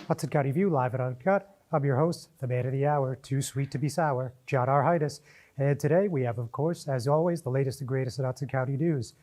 Hudson County View, live at Uncut. I'm your host, the man of the hour, too sweet to be sour, John R. Hudson. And today we have, of course, as always, the latest and greatest in Hudson County news.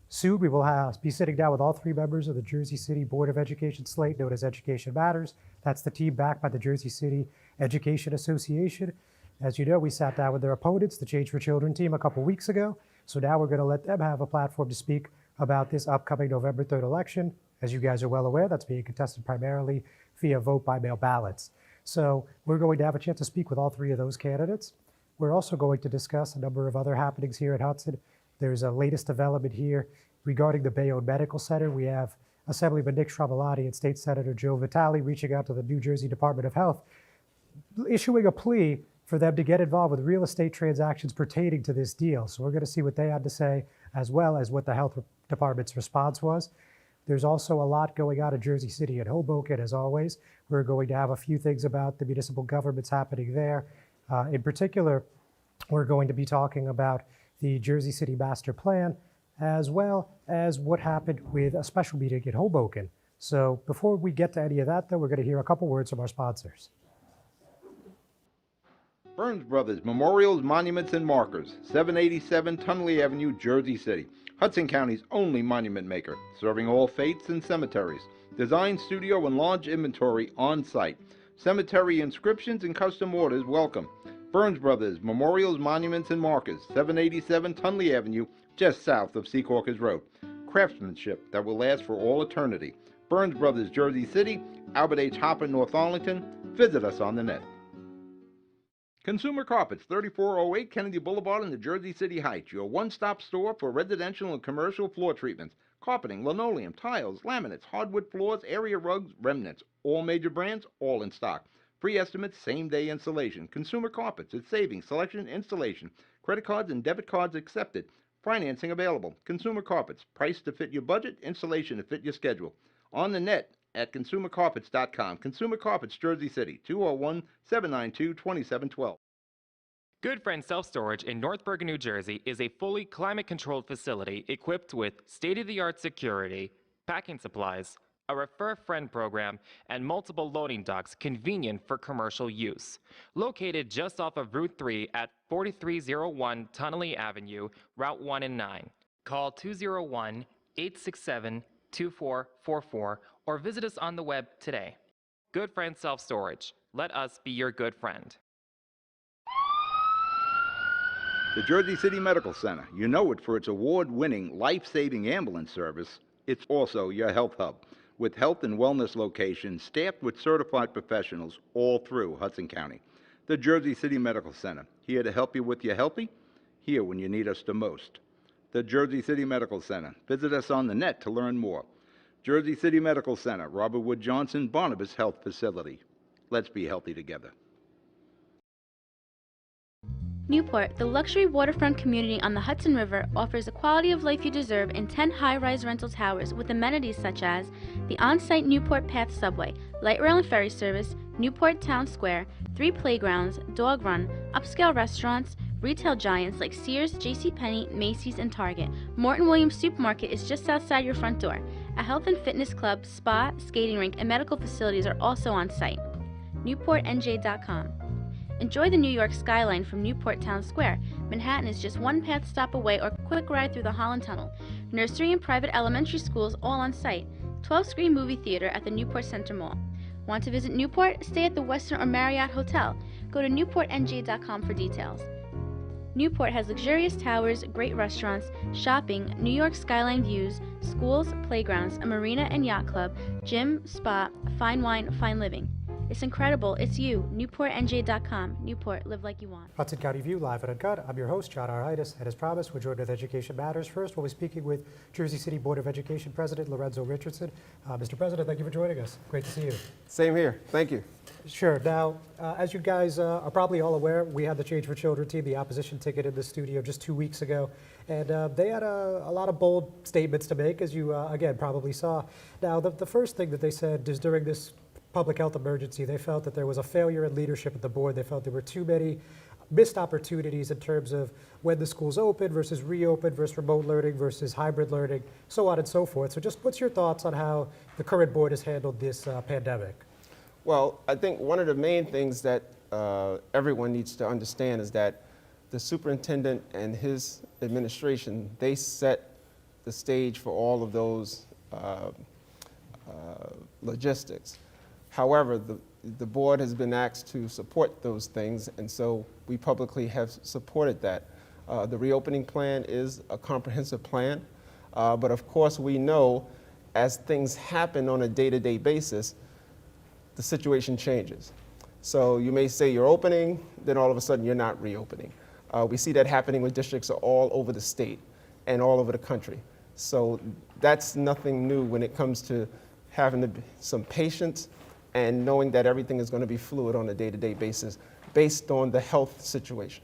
Soon we will be sitting down with all three members of the Jersey City Board of Education slate, known as Education Matters. That's the team backed by the Jersey City Education Association. As you know, we sat down with their opponents, the Change for Children team, a couple weeks ago. So now we're going to let them have a platform to speak about this upcoming November 3rd election. As you guys are well aware, that's being contested primarily via vote by mail ballots. So we're going to have a chance to speak with all three of those candidates. We're also going to discuss a number of other happenings here at Hudson. There's a latest development here regarding the Bayonne Medical Center. We have Assemblyman Nick Schravolati and State Senator Joe Vitale reaching out to the New Jersey Department of Health, issuing a plea for them to get involved with real estate transactions pertaining to this deal. So we're going to see what they had to say, as well as what the health department's response was. There's also a lot going on in Jersey City and Hoboken, as always. We're going to have a few things about the municipal governments happening there. In particular, we're going to be talking about the Jersey City Master Plan, as well as what happened with a special meeting in Hoboken. So before we get to any of that, though, we're going to hear a couple words from our sponsors. Burns Brothers Memorials, Monuments, and Markers, 787 Tunley Avenue, Jersey City. Hudson County's only monument maker, serving all faiths and cemeteries. Design, studio, and large inventory on site. Cemetery inscriptions and custom orders welcome. Burns Brothers Memorials, Monuments, and Markers, 787 Tunley Avenue, just south of Secaucus Road. Craftsmanship that will last for all eternity. Burns Brothers, Jersey City, Albert H. Hopper, North Arlington. Visit us on the net. Consumer Carpets, 3408 Kennedy Boulevard in the Jersey City Heights, your one-stop store for residential and commercial floor treatments, carpeting, linoleum, tiles, laminates, hardwood floors, area rugs, remnants, all major brands, all in stock. Free estimates, same-day installation. Consumer Carpets, it's savings, selection, installation. Credit cards and debit cards accepted. Financing available. Consumer Carpets, price to fit your budget, installation to fit your schedule. On the net at consumercarpets.com. Consumer Carpets, Jersey City, 201-792-2712. Good Friend Self-Storage in North Bergen, New Jersey is a fully climate-controlled facility equipped with state-of-the-art security, packing supplies, a Refer Friend program, and multiple loading docks convenient for commercial use. Located just off of Route 3 at 4301 Tunnelly Avenue, Route 1 and 9. Call 201-867-2444 or visit us on the web today. Good Friend Self-Storage. Let us be your good friend. The Jersey City Medical Center. You know it for its award-winning, life-saving ambulance service. It's also your health hub, with health and wellness locations staffed with certified professionals all through Hudson County. The Jersey City Medical Center, here to help you with your healthy, here when you need us the most. The Jersey City Medical Center. Visit us on the net to learn more. Jersey City Medical Center, Robert Wood Johnson, Barnabas Health Facility. Let's be healthy together. Newport, the luxury waterfront community on the Hudson River, offers the quality of life you deserve in 10 high-rise rental towers with amenities such as the on-site Newport Path subway, light rail and ferry service, Newport Town Square, 3 playgrounds, dog run, upscale restaurants, retail giants like Sears, JCPenney, Macy's, and Target. Morton Williams Supermarket is just outside your front door. A health and fitness club, spa, skating rink, and medical facilities are also on site. NewportNJ.com. Enjoy the New York skyline from Newport Town Square. Manhattan is just one path stop away or quick ride through the Holland Tunnel. Nursery and private elementary schools all on site. 12-screen movie theater at the Newport Center Mall. Want to visit Newport? Stay at the Westin or Marriott Hotel. Go to NewportNJ.com for details. Newport has luxurious towers, great restaurants, shopping, New York skyline views, schools, playgrounds, a marina and yacht club, gym, spa, fine wine, fine living. It's incredible. It's you. NewportNJ.com. Newport, live like you want. Hudson County View, live at Uncut. I'm your host, John R. Hudson, and as promised, we're joined with Education Matters. First, we'll be speaking with Jersey City Board of Education President Lorenzo Richardson. Mr. President, thank you for joining us. Great to see you. Same here. Thank you. Sure. Now, as you guys are probably all aware, we had the Change for Children team, the opposition ticket, in the studio just 2 weeks ago. And they had a lot of bold statements to make, as you, again, probably saw. Now, the first thing that they said is during this public health emergency, they felt that there was a failure in leadership at the board. They felt there were too many missed opportunities in terms of when the schools open versus reopen versus remote learning versus hybrid learning, so on and so forth. So just what's your thoughts on how the current board has handled this pandemic? Well, I think one of the main things that everyone needs to understand is that the superintendent and his administration, they set the stage for all of those logistics. However, the board has been asked to support those things, and so we publicly have supported that. The reopening plan is a comprehensive plan, but of course we know as things happen on a day-to-day basis, the situation changes. So you may say you're opening, then all of a sudden you're not reopening. We see that happening with districts all over the state and all over the country. So that's nothing new when it comes to having some patience and knowing that everything is going to be fluid on a day-to-day basis based on the health situation.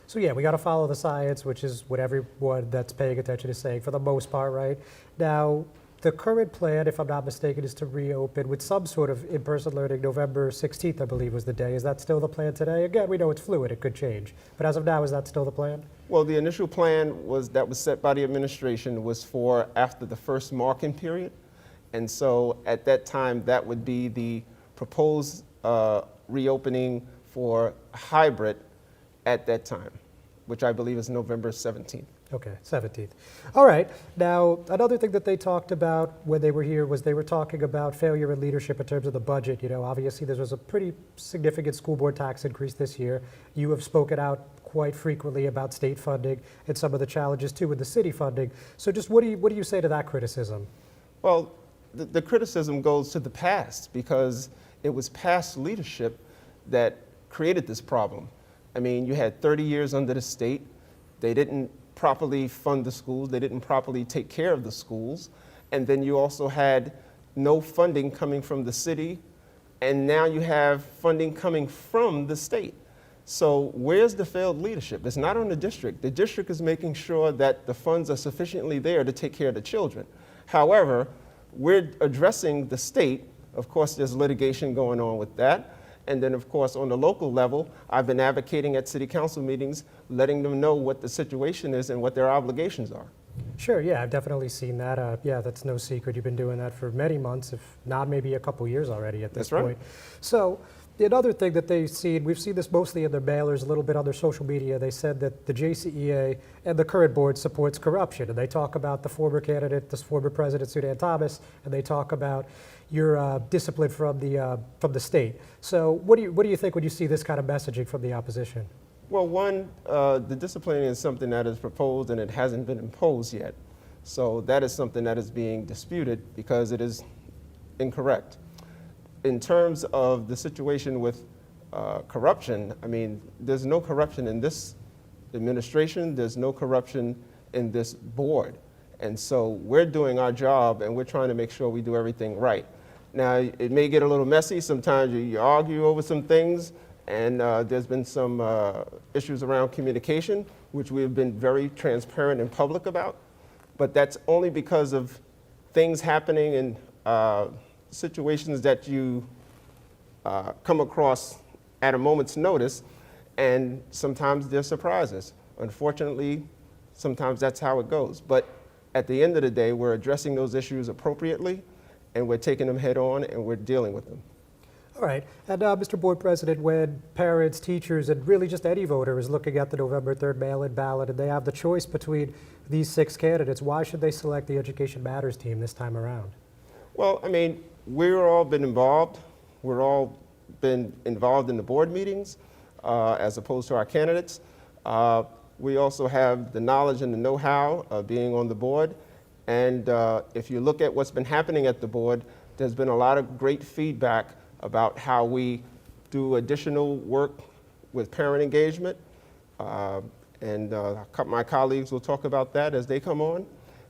So yeah, we got to follow the science, which is what everyone that's paying attention is saying for the most part, right? Now, the current plan, if I'm not mistaken, is to reopen with some sort of in-person learning. November 16th, I believe, was the day. Is that still the plan today? Again, we know it's fluid, it could change. But as of now, is that still the plan? Well, the initial plan that was set by the administration was for after the first marking period. And so at that time, that would be the proposed reopening for hybrid at that time, which I believe is November 17th. Okay, 17th. All right. Now, another thing that they talked about when they were here was they were talking about failure in leadership in terms of the budget. You know, obviously there was a pretty significant school board tax increase this year. You have spoken out quite frequently about state funding and some of the challenges too with the city funding. So just what do you say to that criticism? Well, the criticism goes to the past because it was past leadership that created this problem. I mean, you had 30 years under the state. They didn't properly fund the schools. They didn't properly take care of the schools. And then you also had no funding coming from the city. And now you have funding coming from the state. So where's the failed leadership? It's not on the district. The district is making sure that the funds are sufficiently there to take care of the children. However, we're addressing the state. Of course, there's litigation going on with that. And then, of course, on the local level, I've been advocating at city council meetings, letting them know what the situation is and what their obligations are. Sure, yeah, I've definitely seen that. Yeah, that's no secret. You've been doing that for many months, if not maybe a couple years already at this That's point. right. So another thing that we've seen this mostly in their mailers, a little bit on their social media. They said that the JCEA and the current board supports corruption. And they talk about the former candidate, the former president, Sudan Thomas, and they talk about your discipline from the state. So what do you think when you see this kind of messaging from the opposition? Well, one, the disciplining is something that is proposed and it hasn't been imposed yet. So that is something that is being disputed because it is incorrect. In terms of the situation with corruption, I mean, there's no corruption in this administration, there's no corruption in this board. And so we're doing our job and we're trying to make sure we do everything right. Now, it may get a little messy. Sometimes you argue over some things, and there's been some issues around communication, which we have been very transparent and public about. But that's only because of things happening in situations that you come across at a moment's notice, and sometimes there's surprises. Unfortunately, sometimes that's how it goes. But at the end of the day, we're addressing those issues appropriately, and we're taking them head on, and we're dealing with them. All right. And Mr. Board President, when parents, teachers, and really just any voter is looking at the November 3rd mail-in ballot and they have the choice between these 6 candidates, why should they select the Education Matters team this time around? Well, I mean, we've all been involved. We're all been involved in the board meetings as opposed to our candidates. We also have the knowledge and the know-how of being on the board. And if you look at what's been happening at the board, there's been a lot of great feedback about how we do additional work with parent engagement. And my colleagues will talk about that as they come on.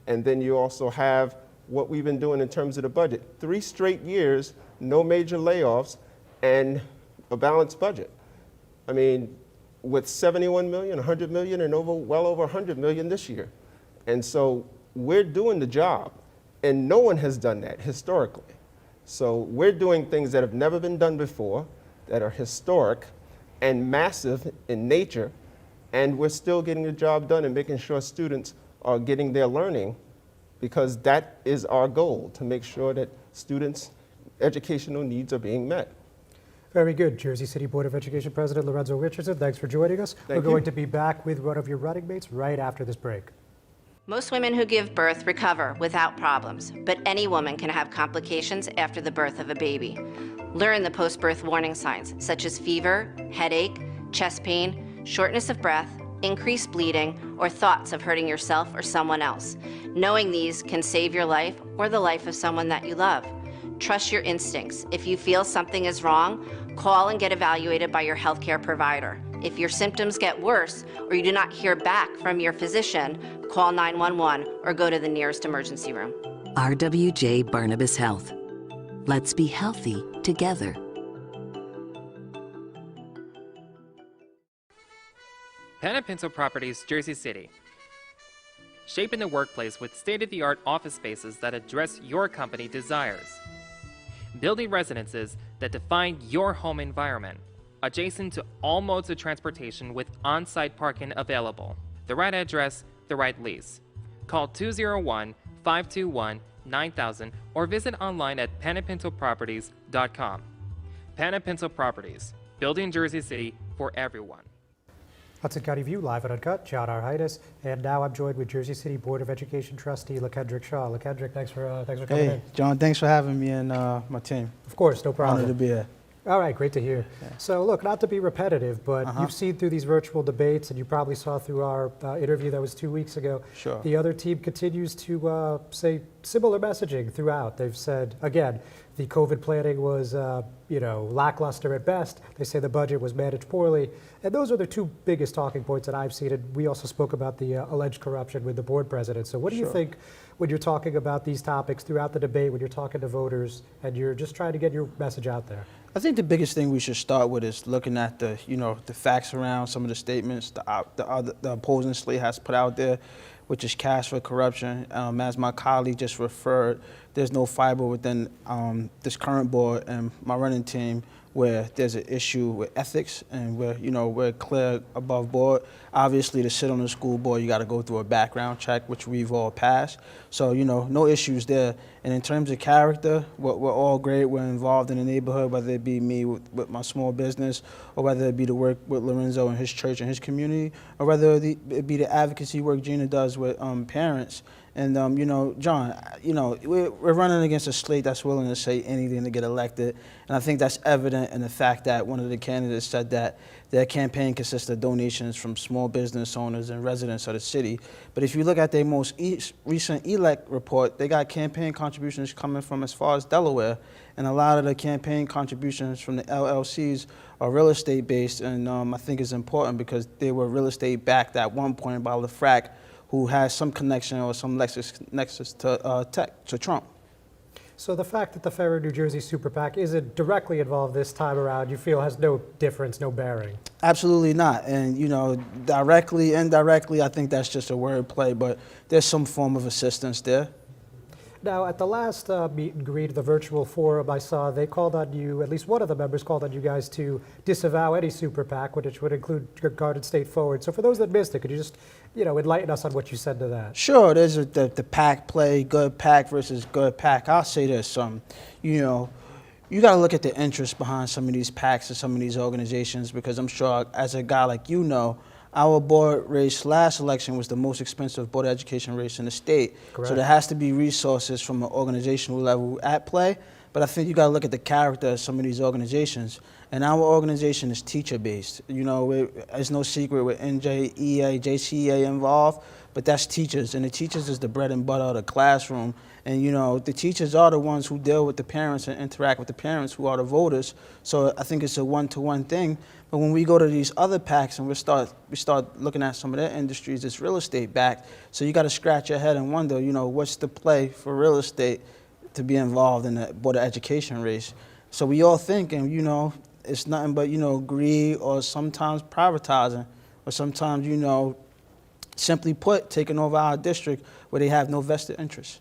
And then you also have what we've been doing in terms of the budget. 3 straight years, no major layoffs, and a balanced budget. I mean, with 71 million, 100 million, and well over 100 million this year. And so we're doing the job, and no one has done that historically. So we're doing things that have never been done before, that are historic and massive in nature, and we're still getting the job done and making sure students are getting their learning, because that is our goal, to make sure that students educational needs are being met. Very good. Jersey City Board of Education President Lorenzo Richardson, thanks for joining us. Thank We're going you. to be back with one of your running mates right after this break. Most women who give birth recover without problems, but any woman can have complications after the birth of a baby. Learn the post-birth warning signs, such as fever, headache, chest pain, shortness of breath, increased bleeding, or thoughts of hurting yourself or someone else. Knowing these can save your life or the life of someone that you love. Trust your instincts. If you feel something is wrong, call and get evaluated by your healthcare provider. If your symptoms get worse or you do not hear back from your physician, call 911 or go to the nearest emergency room. RWJ Barnabas Health. Let's be healthy together. Pen and Pencil Properties, Jersey City. Shaping the workplace with state-of-the-art office spaces that address your company desires. Building residences that define your home environment, adjacent to all modes of transportation with on-site parking available. The right address, the right lease. Call 201-521-9000 or visit online at penandpencilproperties.com. Pen and Pencil Properties, building Jersey City for everyone. Hudson County View, live at Uncut, John R. Hudson, and now I'm joined with Jersey City Board of Education Trustee LaKendrick Shaw. LaKendrick, thanks for coming in. Hey, John, thanks for having me and my team. Of course, no problem. Honored to be here. All right, great to hear. Yeah. So look, not to be repetitive, but you've seen through these virtual debates, and you probably saw through our interview that was 2 weeks ago, Sure. the other team continues to say similar messaging throughout. They've said, again, the COVID planning was lackluster at best. They say the budget was managed poorly. And those are the two biggest talking points that I've seen. And we also spoke about the alleged corruption with the board president. So what do you think when you're talking about these topics throughout the debate, when you're talking to voters, and you're just trying to get your message out there? I think the biggest thing we should start with is looking at the facts around some of the statements the opposing slate has put out there, which is cash for corruption. As my colleague just referred, there's no fiber within this current board and my running team where there's an issue with ethics and we're clear above board. Obviously, to sit on the school board, you got to go through a background check, which we've all passed. So, no issues there. And in terms of character, we're all great. We're involved in the neighborhood, whether it be me with my small business, or whether it be the work with Lorenzo and his church and his community, or whether it be the advocacy work Gina does with parents. And, John, we're running against a slate that's willing to say anything to get elected. And I think that's evident in the fact that one of the candidates said that their campaign consists of donations from small business owners and residents of the city. But if you look at their most recent ELEC report, they got campaign contributions coming from as far as Delaware. And a lot of the campaign contributions from the LLCs are real estate based. And I think it's important because they were real estate backed at one point by LaFrac, who has some connection or some nexus to Trump. So the fact that the Ferry, New Jersey Super PAC isn't directly involved this time around, you feel has no difference, no bearing? Absolutely not. And, directly, indirectly, I think that's just a word play, but there's some form of assistance there. Now, at the last meet and greet, the virtual forum, I saw they called on you, at least one of the members called on you guys to disavow any super PAC, which would include Garden State Forward. So for those that missed it, could you just, enlighten us on what you said to that? Sure, there's the PAC play, good PAC versus good PAC. I'll say this, you got to look at the interest behind some of these PACs and some of these organizations, because I'm sure as a guy like our board race last election was the most expensive board of education race in the state. Correct. So there has to be resources from an organizational level at play. But I think you got to look at the character of some of these organizations. And our organization is teacher-based. It's no secret with NJ, EA, JCEA involved, but that's teachers. And the teachers is the bread and butter of the classroom. And, the teachers are the ones who deal with the parents and interact with the parents who are the voters. So I think it's a one-to-one thing. But when we go to these other PACs and we start looking at some of their industries, it's real estate backed. So you got to scratch your head and wonder, what's the play for real estate to be involved in the board of education race? So we all thinking, it's nothing but, greed or sometimes privatizing or sometimes, simply put, taking over our district where they have no vested interest.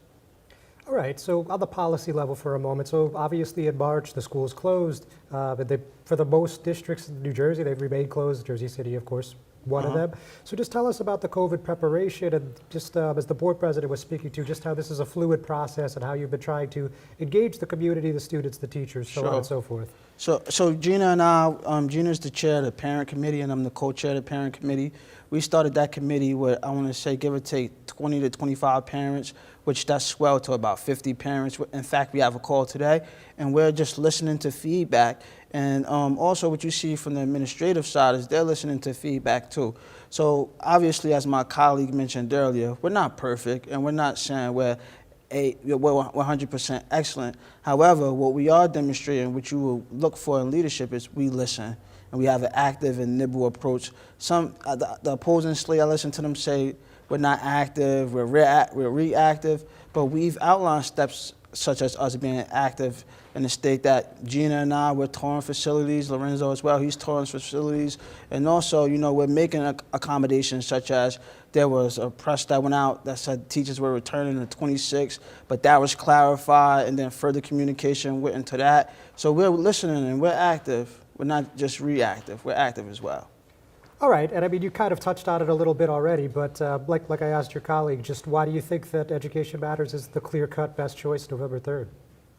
All right, so on the policy level for a moment, so obviously in March the schools closed, but for the most districts in New Jersey, they've remained closed, Jersey City, of course, one of them. So just tell us about the COVID preparation and just as the board president was speaking to, just how this is a fluid process and how you've been trying to engage the community, the students, the teachers, so on and so forth. So Gina and I, Gina's the chair of the parent committee and I'm the co-chair of the parent committee. We started that committee with, I want to say, give or take 20 to 25 parents, which that swelled to about 50 parents. In fact, we have a call today, and we're just listening to feedback. And also what you see from the administrative side is they're listening to feedback too. So obviously, as my colleague mentioned earlier, we're not perfect, and we're not saying we're 100% excellent. However, what we are demonstrating, which you will look for in leadership, is we listen. And we have an active and nimble approach. Some, the opposing slate, I listen to them say, we're not active, we're reactive, but we've outlined steps such as us being active in the state that Gina and I, we're touring facilities, Lorenzo as well, he's touring facilities, and also, you know, we're making accommodations such as there was a press that went out that said teachers were returning the 26th, but that was clarified, and then further communication went into that. So we're listening and we're active. We're not just reactive, we're active as well. All right, and I mean, you kind of touched on it a little bit already, but like I asked your colleague, just why do you think that Education Matters is the clear-cut best choice November 3rd?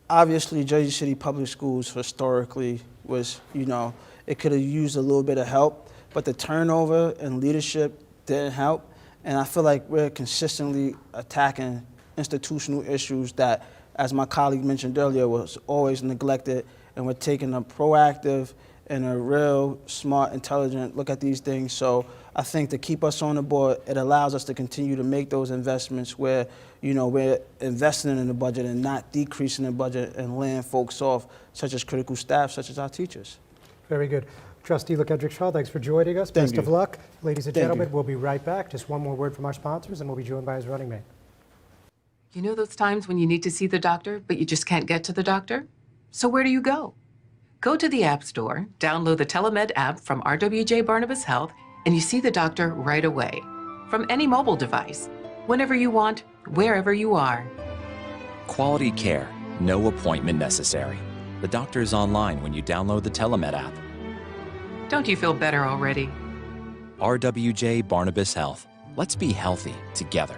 Obviously, Jersey City Public Schools historically was, you know, it could have used a little bit of help, but the turnover and leadership didn't help. And I feel like we're consistently attacking institutional issues that, as my colleague mentioned earlier, was always neglected, and we're taking a proactive and a real smart, intelligent look at these things. So I think to keep us on the board, it allows us to continue to make those investments where, you know, we're investing in the budget and not decreasing the budget and laying folks off, such as critical staff, such as our teachers. Very good. Trustee LeKendrick-Shaw, thanks for joining us. Best of luck. Ladies and gentlemen, we'll be right back. Just one more word from our sponsors, and we'll be joined by his running mate. You know those times when you need to see the doctor, but you just can't get to the doctor? So where do you go? Go to the App Store, download the Telemed app from RWJ Barnabas Health, and you see the doctor right away. From any mobile device, whenever you want, wherever you are. Quality care, no appointment necessary. The doctor is online when you download the Telemed app. Don't you feel better already? RWJ Barnabas Health. Let's be healthy together.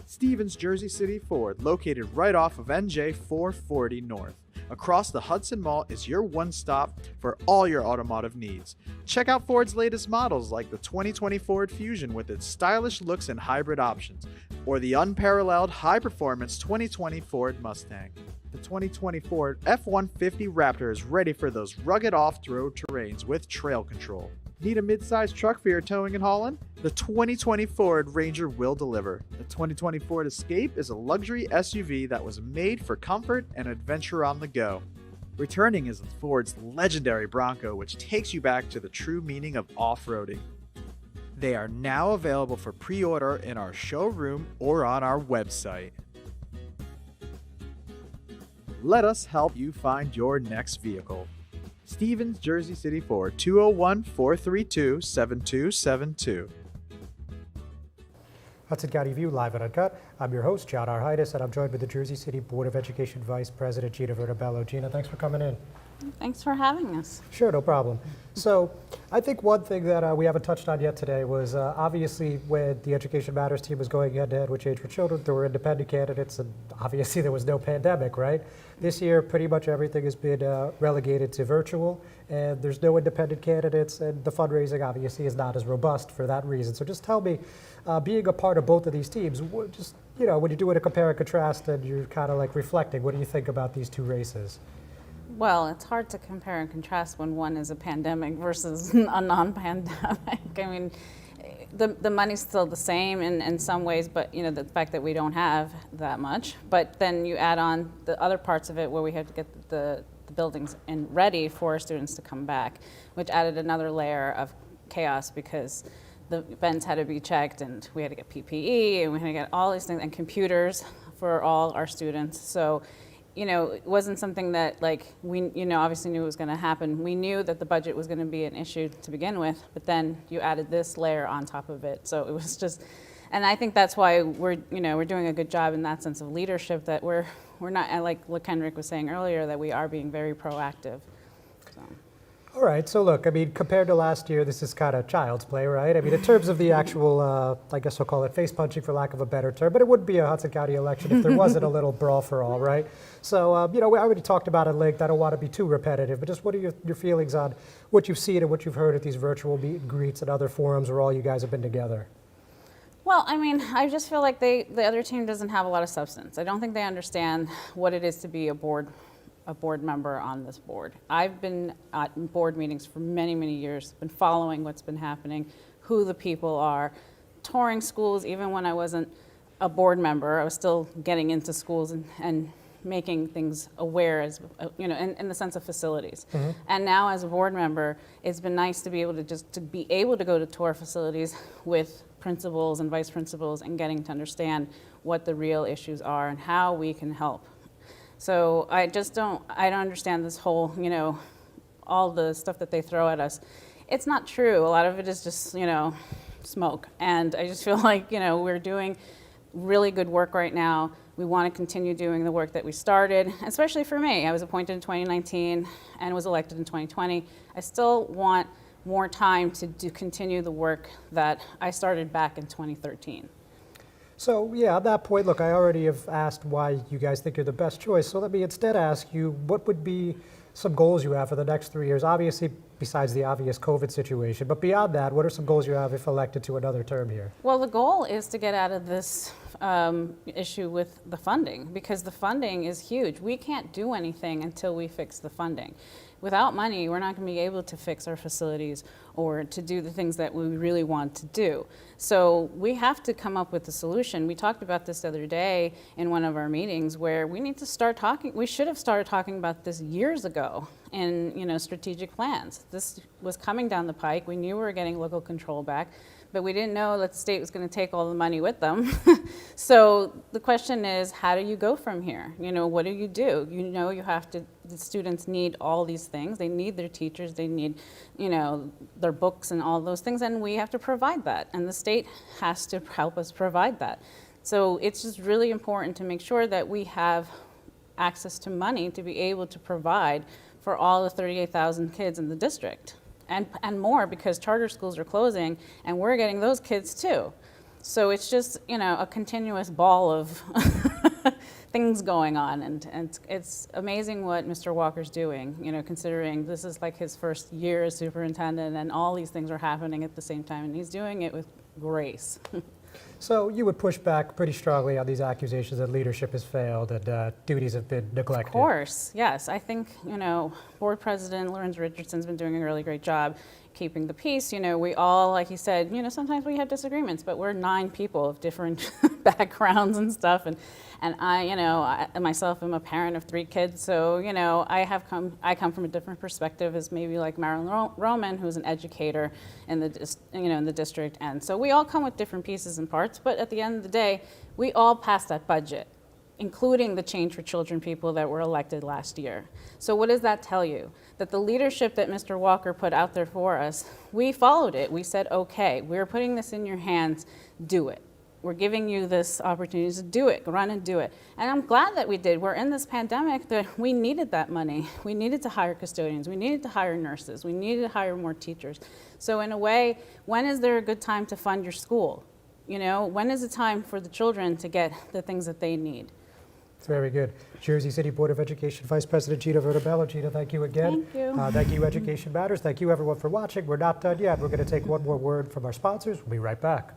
Stevens Jersey City Ford, located right off of NJ 440 North. Across the Hudson Mall is your one-stop for all your automotive needs. Check out Ford's latest models like the 2020 Ford Fusion with its stylish looks and hybrid options, or the unparalleled high-performance 2020 Ford Mustang. The 2020 Ford F-150 Raptor is ready for those rugged off-road terrains with trail control. Need a mid-sized truck for your towing and hauling? The 2020 Ford Ranger will deliver. The 2020 Ford Escape is a luxury SUV that was made for comfort and adventure on the go. Returning is Ford's legendary Bronco, which takes you back to the true meaning of off-roading. They are now available for pre-order in our showroom or on our website. Let us help you find your next vehicle. Stevens Jersey City Ford, 201-432-7272. Hudson County View, live and uncut. I'm your host, John R. Hudson, and I'm joined with the Jersey City Board of Education Vice President, Gina Vertabello. Gina, thanks for coming in. Thanks for having us. Sure, no problem. So I think one thing that we haven't touched on yet today was obviously when the Education Matters team was going head-to-head with Change for Children, there were independent candidates, and obviously there was no pandemic, right? This year, pretty much everything has been relegated to virtual, and there's no independent candidates, and the fundraising obviously is not as robust for that reason. So just tell me, being a part of both of these teams, just, you know, when you're doing a compare and contrast and you're kind of like reflecting, what do you think about these two races? Well, it's hard to compare and contrast when one is a pandemic versus a non-pandemic. I mean, the money's still the same in some ways, but you know, the fact that we don't have that much. But then you add on the other parts of it where we have to get the buildings ready for students to come back, which added another layer of chaos because the vents had to be checked and we had to get PPE and we had to get all these things and computers for all our students. So, you know, it wasn't something that like we, you know, obviously knew it was going to happen. We knew that the budget was going to be an issue to begin with, but then you added this layer on top of it. So it was just, and I think that's why we're doing a good job in that sense of leadership, that we're not, like LeKendrick was saying earlier, that we are being very proactive. So. All right, so look, I mean, compared to last year, this is kind of child's play, right? I mean, in terms of the actual, I guess we'll call it face punching for lack of a better term, but it would be a Hudson County election if there wasn't a little brawl for all, right? So, we already talked about it, Link. I don't want to be too repetitive, but just what are your feelings on what you've seen and what you've heard at these virtual meet and greets and other forums where all you guys have been together? Well, I mean, I just feel like the other team doesn't have a lot of substance. I don't think they understand what it is to be a board member on this board. I've been at board meetings for many, many years, been following what's been happening, who the people are, touring schools. Even when I wasn't a board member, I was still getting into schools and making things aware, as in the sense of facilities. Mm-hmm. And now as a board member, it's been nice to be able to go to tour facilities with principals and vice principals and getting to understand what the real issues are and how we can help. So I don't understand this whole, all the stuff that they throw at us. It's not true. A lot of it is just, smoke. And I just feel like, we're doing really good work right now. We want to continue doing the work that we started, especially for me. I was appointed in 2019 and was elected in 2020. I still want more time to continue the work that I started back in 2013. So, yeah, at that point, look, I already have asked why you guys think you're the best choice. So let me instead ask you, what would be some goals you have for the next 3 years? Obviously, besides the obvious COVID situation, but beyond that, what are some goals you have if elected to another term here? Well, the goal is to get out of this issue with the funding, because the funding is huge. We can't do anything until we fix the funding. Without money, we're not going to be able to fix our facilities or to do the things that we really want to do. So we have to come up with a solution. We talked about this the other day in one of our meetings where we need to start talking. We should have started talking about this years ago in strategic plans. This was coming down the pike. We knew we were getting local control back, but we didn't know that the state was going to take all the money with them. So the question is, how do you go from here? What do? You have to, the students need all these things. They need their teachers, they need, their books and all those things, and we have to provide that. And the state has to help us provide that. So it's just really important to make sure that we have access to money to be able to provide for all the 38,000 kids in the district. And more, because charter schools are closing and we're getting those kids too. So it's just, a continuous ball of things going on, and it's amazing what Mr. Walker's doing, considering this is like his first year as superintendent and all these things are happening at the same time, and he's doing it with grace. So you would push back pretty strongly on these accusations that leadership has failed and duties have been neglected. Of course, yes. I think, Board President Lorenz Richardson's been doing a really great job keeping the peace. We all, like he said, sometimes we have disagreements, but we're 9 people of different backgrounds and stuff. And I myself am a parent of 3 kids, so, I come from a different perspective as maybe like Marilyn Roman, who's an educator in the district. And so we all come with different pieces and parts, but at the end of the day, we all passed that budget, including the Change for Children people that were elected last year. So what does that tell you? That the leadership that Mr. Walker put out there for us, we followed it. We said, okay, we're putting this in your hands, do it. We're giving you this opportunity to do it, run and do it. And I'm glad that we did. We're in this pandemic that we needed that money. We needed to hire custodians. We needed to hire nurses. We needed to hire more teachers. So in a way, when is there a good time to fund your school? When is it time for the children to get the things that they need? Very good. Jersey City Board of Education Vice President Gina Vertebello. Gina, thank you again. Thank you. Thank you, Education Matters. Thank you, everyone, for watching. We're not done yet. We're going to take one more word from our sponsors. We'll be right back.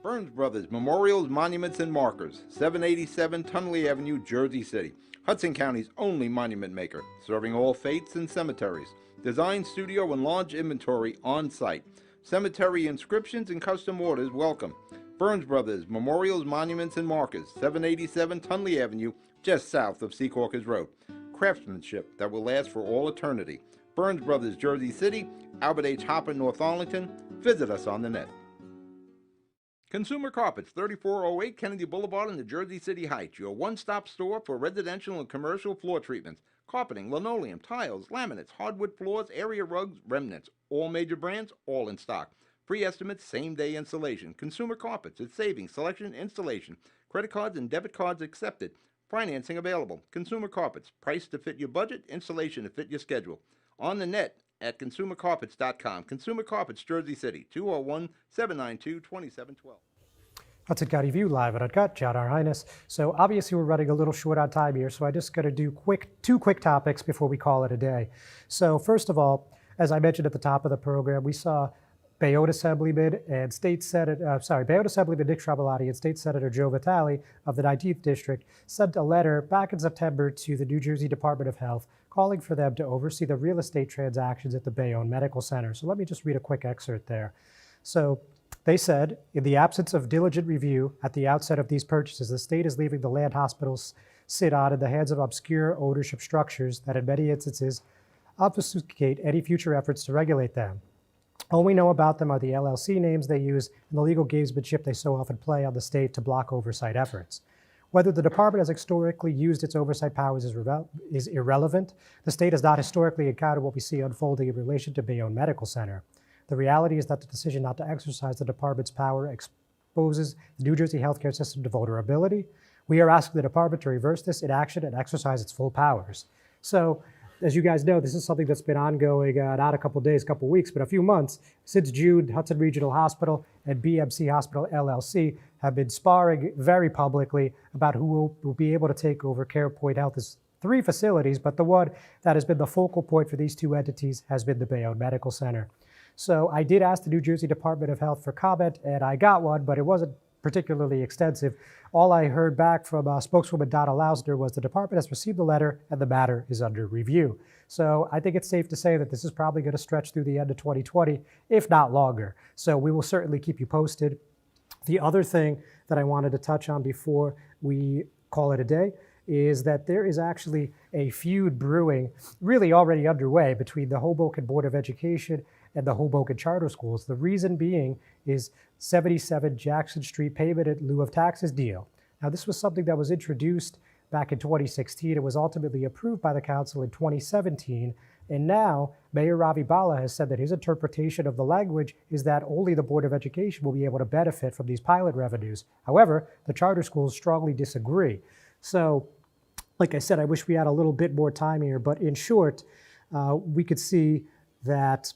Burns Brothers Memorials, Monuments, and Markers, 787 Tunley Avenue, Jersey City. Hudson County's only monument maker, serving all faiths and cemeteries. Design studio and large inventory on site. Cemetery inscriptions and custom orders welcome. Burns Brothers Memorials, Monuments, and Markers, 787 Tunley Avenue, just south of Secaucus Road. Craftsmanship that will last for all eternity. Burns Brothers, Jersey City, Albert H. Hopper, North Arlington. Visit us on the net. Consumer Carpets, 3408 Kennedy Boulevard in the Jersey City Heights, your one-stop store for residential and commercial floor treatments, carpeting, linoleum, tiles, laminates, hardwood floors, area rugs, remnants, all major brands, all in stock. Free estimates, same-day installation. Consumer Carpets, it's savings, selection, installation. Credit cards and debit cards accepted. Financing available. Consumer Carpets, price to fit your budget, installation to fit your schedule. On the net at consumercarpets.com. Consumer Carpets, Jersey City, 201-792-2712. Hudson County View live at Uncut, John R. Highness. So obviously we're running a little short on time here, so I just got to do two quick topics before we call it a day. So first of all, as I mentioned at the top of the program, we saw Bayonne Assemblyman and Bayonne Assemblyman Nick Travelati and State Senator Joe Vitale of the 19th District sent a letter back in September to the New Jersey Department of Health calling for them to oversee the real estate transactions at the Bayonne Medical Center. So let me just read a quick excerpt there. So they said, in the absence of diligent review at the outset of these purchases, the state is leaving the land hospitals sit on in the hands of obscure ownership structures that in many instances obfuscate any future efforts to regulate them. All we know about them are the LLC names they use and the legal gamesmanship they so often play on the state to block oversight efforts. Whether the department has historically used its oversight powers is irrelevant. The state has not historically encountered what we see unfolding in relation to Bayonne Medical Center. The reality is that the decision not to exercise the department's power exposes the New Jersey healthcare system to vulnerability. We are asking the department to reverse this inaction and exercise its full powers. So, as you guys know, this is something that's been ongoing, not a couple days, couple weeks, but a few months. Since June, Hudson Regional Hospital and BMC Hospital LLC have been sparring very publicly about who will be able to take over CarePoint Health's 3 facilities, but the one that has been the focal point for these 2 entities has been the Bayonne Medical Center. So I did ask the New Jersey Department of Health for comment, and I got one, but it wasn't particularly extensive. All I heard back from spokeswoman Donna Lausner was the department has received the letter and the matter is under review. So I think it's safe to say that this is probably going to stretch through the end of 2020, if not longer. So we will certainly keep you posted. The other thing that I wanted to touch on before we call it a day is that there is actually a feud brewing, really already underway, between the Hoboken Board of Education and the Hoboken Charter Schools. The reason being is 77 Jackson Street payment in lieu of taxes deal. Now, this was something that was introduced back in 2016. It was ultimately approved by the council in 2017. And now Mayor Ravi Bala has said that his interpretation of the language is that only the Board of Education will be able to benefit from these pilot revenues. However, the charter schools strongly disagree. So, like I said, I wish we had a little bit more time here, but in short, we could see that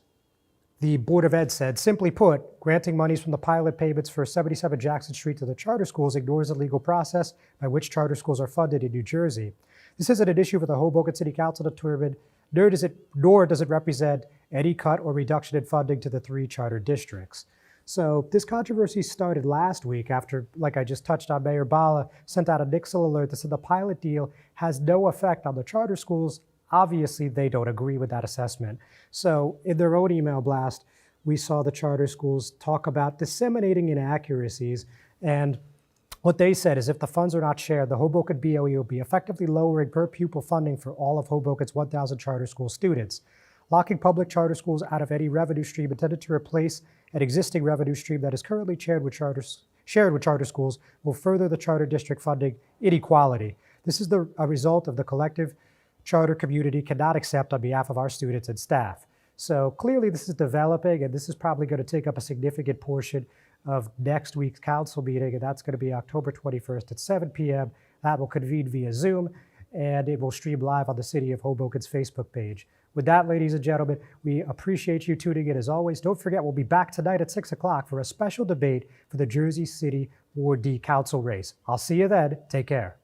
the Board of Ed said, simply put, granting monies from the pilot payments for 77 Jackson Street to the charter schools ignores the legal process by which charter schools are funded in New Jersey. This isn't an issue for the Hoboken City Council to determine, nor does it represent any cut or reduction in funding to the 3 charter districts. So this controversy started last week after, like I just touched on, Mayor Bala sent out a Nixle alert that said the pilot deal has no effect on the charter schools. Obviously, they don't agree with that assessment. So in their own email blast, we saw the charter schools talk about disseminating inaccuracies. And what they said is if the funds are not shared, the Hoboken BOE will be effectively lowering per pupil funding for all of Hoboken's 1,000 charter school students. Locking public charter schools out of any revenue stream intended to replace an existing revenue stream that is currently shared with charter schools will further the charter district funding inequality. This is a result of the collective charter community cannot accept on behalf of our students and staff. So clearly this is developing, and this is probably going to take up a significant portion of next week's council meeting, and that's going to be October 21st at 7 p.m. That will convene via Zoom, and it will stream live on the City of Hoboken's Facebook page. With that, ladies and gentlemen, we appreciate you tuning in as always. Don't forget, we'll be back tonight at 6 o'clock for a special debate for the Jersey City Ward D Council race. I'll see you then. Take care.